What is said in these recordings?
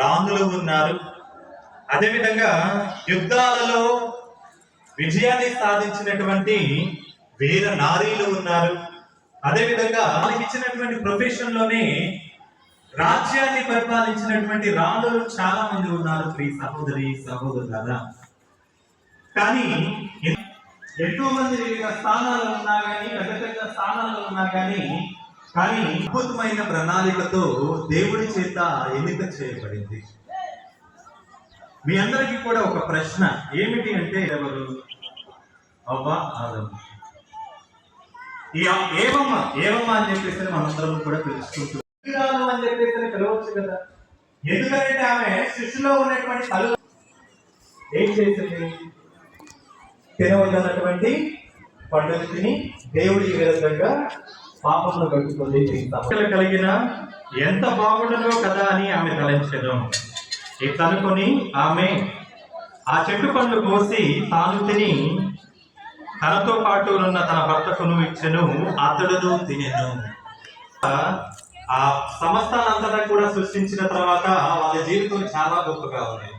రాజులు ఉన్నారు. అదేవిధంగా యుద్ధాలలో విజయాన్ని సాధించినటువంటి వీర నారీలు ఉన్నారు. అదేవిధంగా వాళ్ళకి ఇచ్చినటువంటి ప్రొఫెషన్ లోనే రాజ్యాన్ని పరిపాలించినటువంటి రాజులు చాలా మంది ఉన్నారు. ప్రియ సహోదరి సహోదరులారా, కానీ ఎంతో మంది వివిధ స్థానాల్లో ఉన్నా కానీ, పెద్ద పెద్ద స్థానాల్లో ఉన్నా కానీ అద్భుతమైన ప్రణాళికతో దేవుడి చేత ఎన్నిక చేయబడింది. మీ అందరికీ కూడా ఒక ప్రశ్న ఏమిటి అంటే, ఎవరు? అవ్వ, ఆదము. ఈ ఏవమ్మ అని చెప్పేసి మనందరం కూడా తెలుసుకుంటున్నాం అని చెప్పేసి పిలవచ్చు కదా. ఎందుకంటే ఆమె శిష్యులో ఉన్నటువంటి తల్లి ఏం చేసింది? తినవద్దన్నటువంటి పండుగ తిని దేవుడికి విరుద్ధంగా పాపమును కట్టుకుంది. కలిగిన ఎంత బాగుండదో కదా అని ఆమె తలంచడం. ఇట్లా అనుకొని ఆమె ఆ చెట్టు పండ్లు కోసి తాను తిని తనతో పాటు ఉన్న తన భర్తకును ఇచ్చెను, అతడును తినెను. ఆ సమస్తానంతటా కూడా సృష్టించిన తర్వాత వాళ్ళ జీవితం చాలా గొప్పగా ఉంది.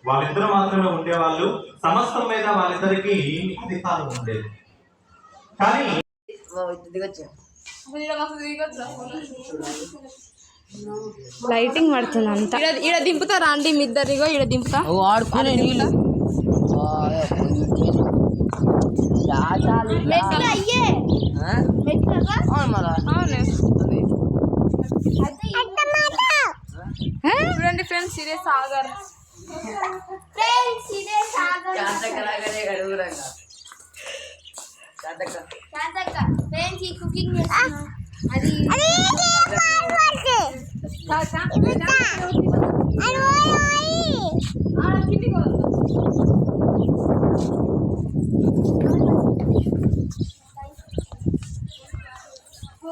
వాళ్ళిద్దరు మాత్రమే ఉండేవాళ్ళు. సమస్తం మీద వాళ్ళిద్దరికి అధికారం ఉండేది. కానీ లైటింగ్ పడుతుంది అంతా. ఈడ దింపుతారా అండి మీ ఇద్దరిగో? ఈడ దింపుతా ఆడుకునే నీళ్ళు చూడండి ఫ్రెండ్స్, ఇదే సాగర్. కుకింగ్ అది